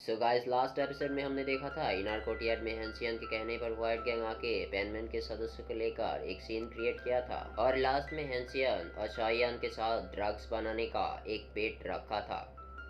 So guys, last episode में हमने देखा था इनार कोर्टयार्ड में हेंसियन के कहने पर व्हाइट गैंग आके पेनमैन के सदस्यों को लेकर एक सीन क्रिएट किया था और लास्ट में हेंसियन और शायान के साथ ड्रग्स बनाने का एक बेट रखा था।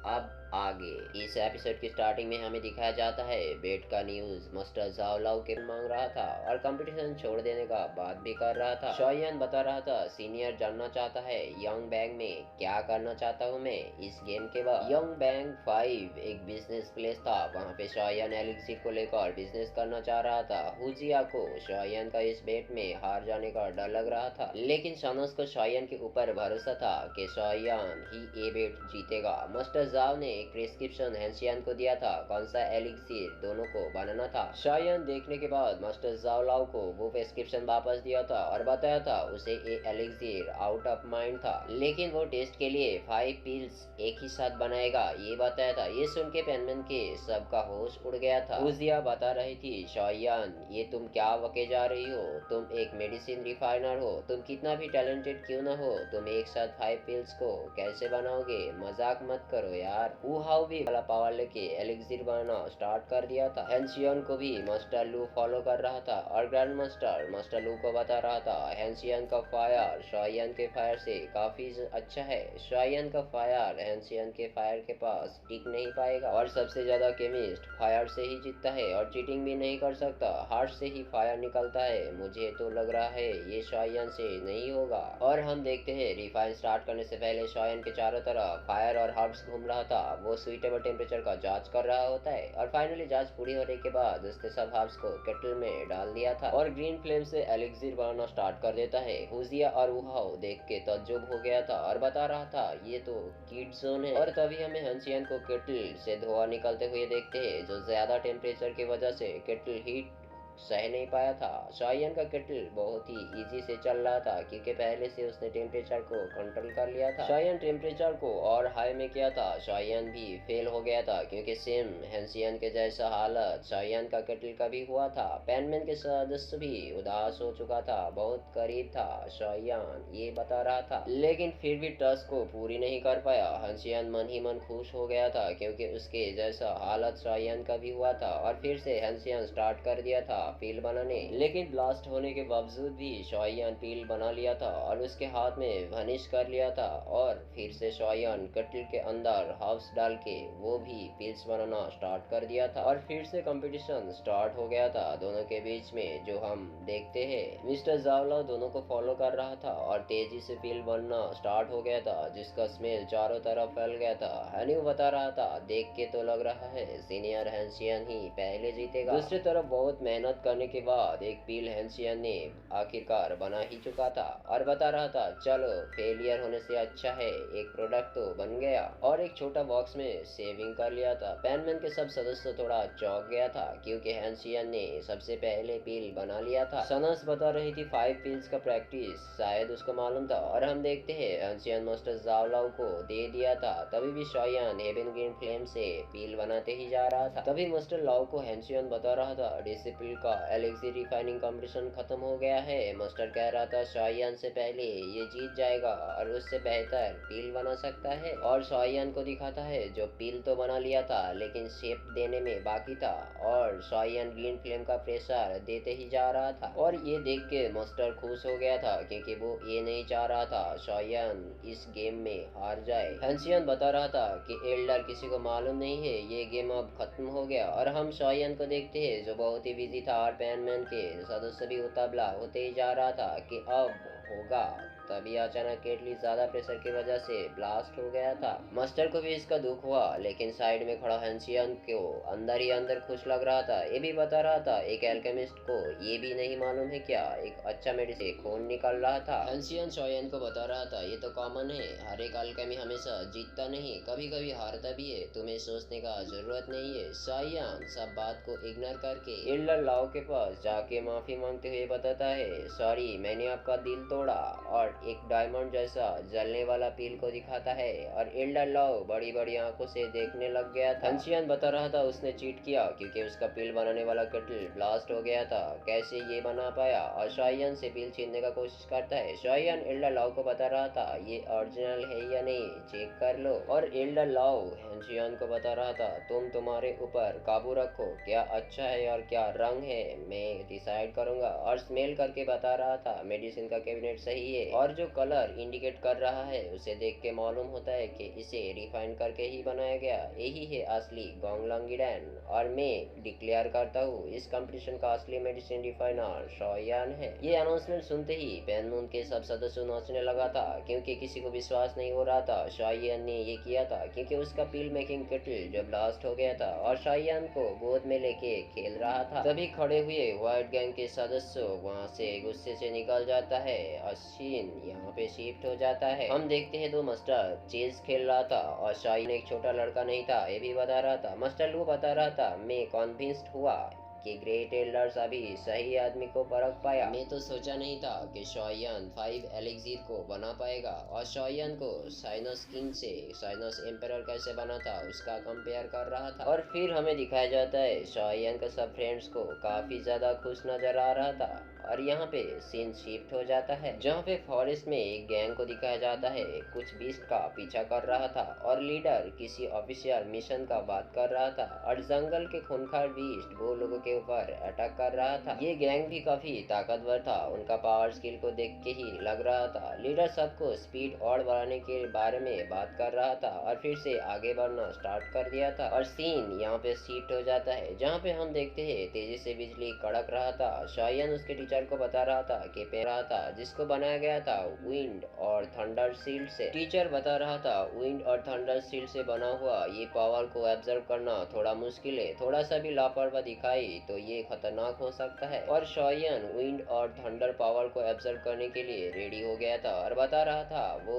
अब आगे इस एपिसोड की स्टार्टिंग में हमें दिखाया जाता है बेट का न्यूज मास्टर जाओलाओ के मांग रहा था और कंपटीशन छोड़ देने का बात भी कर रहा था। शायान बता रहा था सीनियर जानना चाहता है यंग बैंग में क्या करना चाहता हूँ मैं इस गेम के बाद। यंग बैंग 5 एक बिजनेस प्लेस था, वहाँ पे शायान एलिक्सिर को लेकर बिजनेस करना चाह रहा था। हुजिया को शायान का इस बेट में हार जाने का डर लग रहा था, लेकिन शानस को शायान के ऊपर भरोसा था कि शायान ही ये बेट जीतेगा। मास्टर जाओ ने एक प्रिस्क्रिप्शन हेंसियन को दिया था कौन सा एलिक्सिर दोनों को बनाना था। शायान देखने के बाद मास्टर जाओलाओ को वो प्रिस्क्रिप्शन वापस दिया था और बताया था उसे ये एलिक्सिर आउट ऑफ माइंड था, लेकिन वो टेस्ट के लिए 5 पिल्स एक ही साथ बनाएगा ये बताया था। ये सुन के पेनमैन के सबका होश उड़ गया था। उजिया बता रही थी शायान ये तुम क्या वके जा रही हो, तुम एक मेडिसिन रिफाइनर हो, तुम कितना भी टैलेंटेड क्यों ना हो, तुम एक साथ 5 पिल्स को कैसे बनाओगे, मजाक मत करो यार। वुहाओ भी वाला पावर लेके एलिक्सिर बनाना स्टार्ट कर दिया था। हेंसियन को भी मास्टर लू फॉलो कर रहा था और ग्रैंड मास्टर मास्टर लू को बता रहा था हेंसियन का फायर शायान के फायर से काफी अच्छा है। शायान का फायर हेंसियन के फायर के पास टिक नहीं पाएगा और सबसे ज्यादा केमिस्ट फायर से ही जीतता है और चीटिंग भी नहीं कर सकता, हार्ट से ही फायर निकलता है। मुझे तो लग रहा है ये शायान से नहीं होगा। और हम देखते हैं रिफाइन स्टार्ट करने से पहले शायान के चारों तरफ फायर और हर्ब्स घूम रहा था। वो सुइटेबल टेम्परेचर का जांच कर रहा होता है और फाइनली जांच पूरी होने के बाद उसने सब हर्ब्स को केटल में डाल दिया था और ग्रीन फ्लेम से एलिक्सिर बनाना स्टार्ट कर देता है। हुजिया और वुहाओ देख के तज्जुब हो गया था और बता रहा था ये तो किड जोन है। और तभी हमें हेंसियन को केटल से धुआं निकलते हुए देखते हैं जो ज्यादा टेम्परेचर की वजह से केटल हीट सह नहीं पाया था। शायान का केटल बहुत ही इजी से चल रहा था क्योंकि पहले से उसने टेम्परेचर को कंट्रोल कर लिया था। शायान टेम्परेचर को और हाई में किया था, शायान भी फेल हो गया था क्योंकि सेम हेंसियन के जैसा हालत शायान का केटल का भी हुआ था। पेनमैन के सदस्य भी उदास हो चुका था, बहुत करीब था शायान ये बता रहा था, लेकिन फिर भी टास्क को पूरी नहीं कर पाया। हेंसियन मन ही मन खुश हो गया था क्योंकि उसके जैसा हालत शायान का भी हुआ था और फिर से हेंसियन स्टार्ट कर दिया था पील बनाने, लेकिन ब्लास्ट होने के बावजूद भी शायान पील बना लिया था और उसके हाथ में वनिश कर लिया था और फिर से शायान केटल के अंदर हाउस डाल के वो भी पील्स बनाना स्टार्ट कर दिया था और फिर से कंपटीशन स्टार्ट हो गया था दोनों के बीच में। जो हम देखते हैं मिस्टर जावला दोनों को फॉलो कर रहा था और तेजी से पील बनना स्टार्ट हो गया था जिसका स्मेल चारों तरफ फैल गया था। हनीव बता रहा था देख के तो लग रहा है सीनियर हेंसियन ही पहले जीतेगा। दूसरी तरफ बहुत मेहनत करने के बाद एक पील हेंसियन ने आखिरकार बना ही चुका था और बता रहा था चलो फेलियर होने से अच्छा है एक प्रोडक्ट तो बन गया और एक छोटा बॉक्स में सेविंग कर लिया था। पेनमैन के सब सदस्य थोड़ा चौंक गया था क्योंकि हेंसियन ने सबसे पहले पील बना लिया था। सनस बता रही थी 5 पील्स का प्रैक्टिस शायद उसको मालूम था और हम देखते हैं हेंसियन मास्टर जावलाओ को दे दिया था। तभी भी शायान हेवन ग्रीन फ्लेम से पील बनाते ही जा रहा था। तभी मास्टर लाओ को हेंसियन बता रहा था डिसिप्लिन का एलिक्सिर रिफाइनिंग कंपटीशन खत्म हो गया है। मास्टर कह रहा था शायान से पहले ये जीत जाएगा और उससे बेहतर पील बना सकता है और शायान को दिखाता है जो पील तो बना लिया था लेकिन शेप देने में बाकी था और शायान ग्रीन फ्लेम का प्रेशर देते ही जा रहा था और ये देख के मास्टर खुश हो गया था क्योंकि वो ये नहीं चाह रहा था शायान इस गेम में हार जाए। हेंसियन बता रहा था कि एल्डर किसी को मालूम नहीं है ये गेम अब खत्म हो गया और हम शायान को देखते हैं जो बहुत ही बिजी था और पेनमैन के सदस्य भी उतावला होते ही जा रहा था कि अब होगा। तभी अचानक केटली ज्यादा प्रेशर की वजह से ब्लास्ट हो गया था। मास्टर को भी इसका दुख हुआ लेकिन साइड में खड़ा हेंसियन को अंदर ही अंदर खुश लग रहा था। ये भी बता रहा था एक एल्केमिस्ट को ये भी नहीं मालूम है क्या एक अच्छा मेडिसिन खून निकल रहा था। हेंसियन शायान को बता रहा था ये तो कॉमन है, हर एक एल्केमी हमेशा जीतता नहीं, कभी कभी हारता भी है, तुम्हें सोचने का जरूरत नहीं है। शायान सब बात को इग्नोर करके एल्डर लाओ के पास जाके माफी मांगते हुए बताता है सॉरी मैंने आपका दिल तोड़ा और एक डायमंड जैसा जलने वाला पील को दिखाता है और एल्डर लॉ बड़ी बड़ी आंखों से देखने लग गया था। हेंसियन बता रहा था उसने चीट किया क्योंकि उसका पील बनाने वाला केटल ब्लास्ट हो गया था। कैसे ये बना पाया? और शायन से पील छीनने का कोशिश करता है। शायन एल्डर लॉ को बता रहा था ये ओरिजिनल है या नहीं चेक कर लो। और एल्डर लॉ हेंसियन को बता रहा था तुम्हारे ऊपर काबू रखो, क्या अच्छा है और क्या रंग है मैं डिसाइड करूंगा। और स्मेल करके बता रहा था मेडिसिन का कैबिनेट सही है और जो कलर इंडिकेट कर रहा है उसे देख के मालूम होता है कि इसे रिफाइन करके ही बनाया गया। यही है असली गोंगलांगिडान और मैं डिक्लेयर करता हूँ इस कंपटीशन का असली मेडिसिन रिफाइनर शॉयान है। ये अनाउंसमेंट सुनते ही पेनमून के सब सदस्यों नाचने लगा था क्योंकि किसी को विश्वास नहीं हो रहा था शॉयान ने ये किया था क्योंकि उसका पील मेकिंग केटल जो ब्लास्ट हो गया था और शॉयान को गोद में लेके खेल रहा था। तभी खड़े हुए व्हाइट गैंग के सदस्यों वहाँ से गुस्से से निकल जाता है और सीन यहाँ पे शिफ्ट हो जाता है। हम देखते हैं दो मास्टर चेस खेल रहा था और शाइन एक छोटा लड़का नहीं था ये भी बता रहा था। मास्टर लू बता रहा था मैं कॉन्विंस्ड हुआ कि ग्रेट एल्डर्स अभी सही आदमी को परख पाया। मैं तो सोचा नहीं था कि शॉयन 5 एलिक्सिर को बना पाएगा और शॉयन को साइनस किंग से साइनस एम्परर कैसे बना था उसका कंपेयर कर रहा था। और फिर हमें दिखाया जाता है शॉयन का सब फ्रेंड्स को काफी ज्यादा खुश नजर आ रहा था। और यहाँ पे सीन शिफ्ट हो जाता है जहाँ पे फॉरेस्ट में एक गैंग को दिखाया जाता है कुछ बीस्ट का पीछा कर रहा था और लीडर किसी ऑफिशियल मिशन का बात कर रहा था और जंगल के खूंखार बीस्ट वो लोगों के ऊपर अटैक कर रहा था। ये गैंग भी काफी ताकतवर था, उनका पावर स्किल को देख के ही लग रहा था। लीडर सबको स्पीड और बढ़ाने के बारे में बात कर रहा था और फिर से आगे बढ़ना स्टार्ट कर दिया था। और सीन यहाँ पे शिफ्ट हो जाता है जहाँ पे हम देखते हैं तेजी से बिजली कड़क रहा था। शायन उसके टीचर को बता रहा था कि पेन रहा था जिसको बनाया गया था विंड और थंडर शील्ड से। टीचर बता रहा था विंड और थंडर शील्ड से बना हुआ ये पावर को एब्जॉर्ब करना थोड़ा मुश्किल है, थोड़ा सा भी लापरवाही दिखाई तो ये खतरनाक हो सकता है। और शॉयन विंड और थंडर पावर को एब्जॉर्ब करने के लिए रेडी हो गया था और बता रहा था वो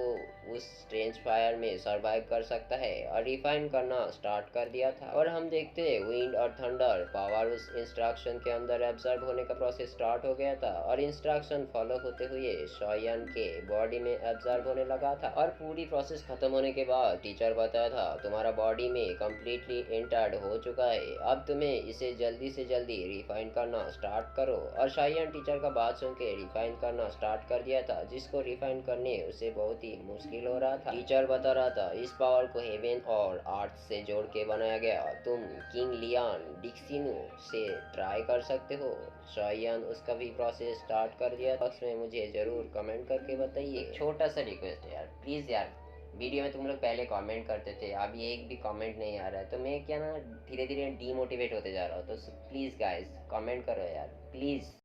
उस स्ट्रेंज फायर में सरवाइव कर सकता है और रिफाइन करना स्टार्ट कर दिया था। और हम देखते हैं विंड और थंडर पावर उस इंस्ट्रक्शन के अंदर एब्जॉर्ब होने का प्रोसेस स्टार्ट हो गया था और इंस्ट्रक्शन फॉलो होते हुए शॉयन के बॉडी में एब्जॉर्ब होने लगा था। और पूरी प्रोसेस खत्म होने के बाद टीचर बताया था तुम्हारा बॉडी में कम्प्लीटली एंटर्ड हो चुका है, अब तुम्हें इसे जल्दी से जल्दी रिफाइन करना स्टार्ट करो। और शॉयन टीचर का बात सुन के रिफाइन करना स्टार्ट कर दिया था जिसको रिफाइन करने उसे बहुत ही मुश्किल हो रहा था। टीचर बता रहा था इस पावर को हेवन और अर्थ से जोड़ के बनाया गया, तुम किंग लियान डिक्सिनो से ट्राई कर सकते हो। शॉयन उसका भी प्रोसेस स्टार्ट कर दिया। बॉक्स में मुझे जरूर कमेंट करके बताइए। छोटा सा रिक्वेस्ट है यार, प्लीज़ यार, वीडियो में तुम लोग पहले कमेंट करते थे अभी एक भी कमेंट नहीं आ रहा है तो मैं क्या ना धीरे धीरे डीमोटिवेट होते जा रहा हूँ। तो प्लीज़ गाइस कमेंट करो यार प्लीज़।